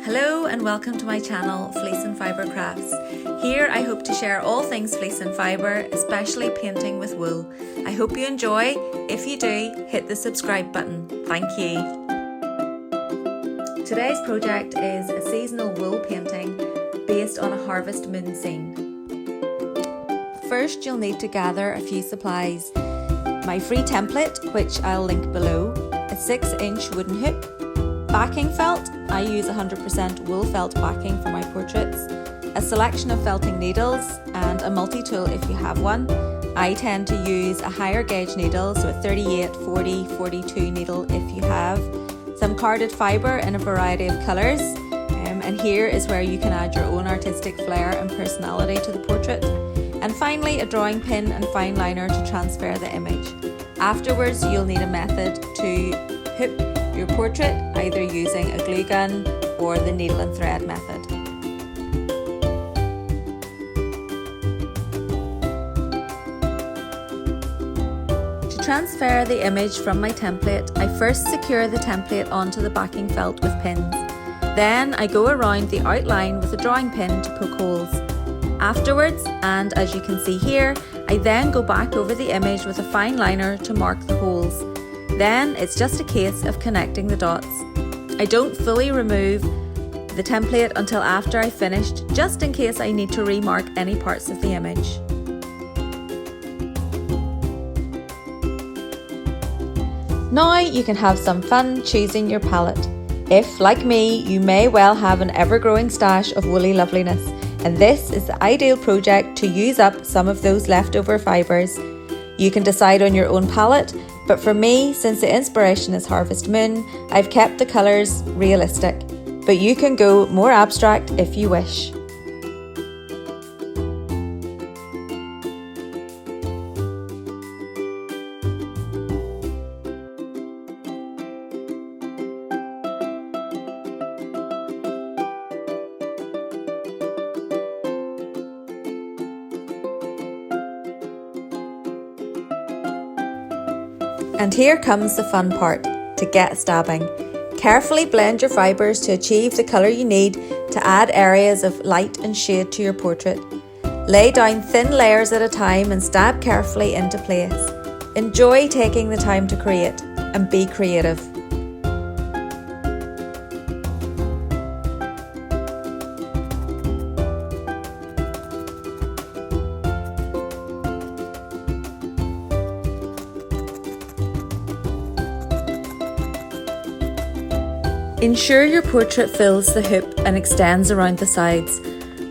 Hello and welcome to my channel Fleece and Fibre Crafts. Here I hope to share all things fleece and fibre, especially painting with wool. I hope you enjoy. If you do, hit the subscribe button. Thank you. Today's project is a seasonal wool painting based on a harvest moon scene. First you'll need to gather a few supplies. My free template, which I'll link below, a 6-inch wooden hoop, backing felt, I use 100% wool felt backing for my portraits, a selection of felting needles and a multi-tool if you have one. I tend to use a higher gauge needle, so a 38, 40, 42 needle if you have, some carded fibre in a variety of colours, and here is where you can add your own artistic flair and personality to the portrait, and finally a drawing pin and fine liner to transfer the image. Afterwards you'll need a method to hoop your portrait, either using a glue gun or the needle and thread method. To transfer the image from my template, I first secure the template onto the backing felt with pins. Then I go around the outline with a drawing pin to poke holes. Afterwards, and as you can see here, I then go back over the image with a fine liner to mark the holes. Then it's just a case of connecting the dots. I don't fully remove the template until after I've finished, just in case I need to remark any parts of the image. Now you can have some fun choosing your palette. If, like me, you may well have an ever-growing stash of woolly loveliness, and this is the ideal project to use up some of those leftover fibres. You can decide on your own palette, but for me, since the inspiration is Harvest Moon, I've kept the colours realistic, but you can go more abstract if you wish. And here comes the fun part, to get stabbing. Carefully blend your fibres to achieve the colour you need to add areas of light and shade to your portrait. Lay down thin layers at a time and stab carefully into place. Enjoy taking the time to create and be creative. Ensure your portrait fills the hoop and extends around the sides.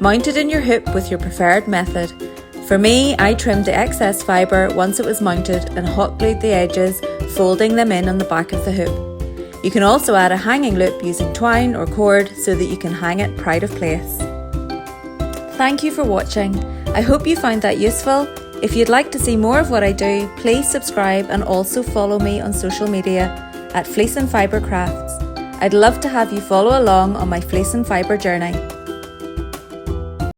Mount it in your hoop with your preferred method. For me, I trimmed the excess fibre once it was mounted and hot glued the edges, folding them in on the back of the hoop. You can also add a hanging loop using twine or cord so that you can hang it pride of place. Thank you for watching. I hope you found that useful. If you'd like to see more of what I do, please subscribe and also follow me on social media at Fleece and Fibre Crafts. I'd love to have you follow along on my fleece and fibre journey.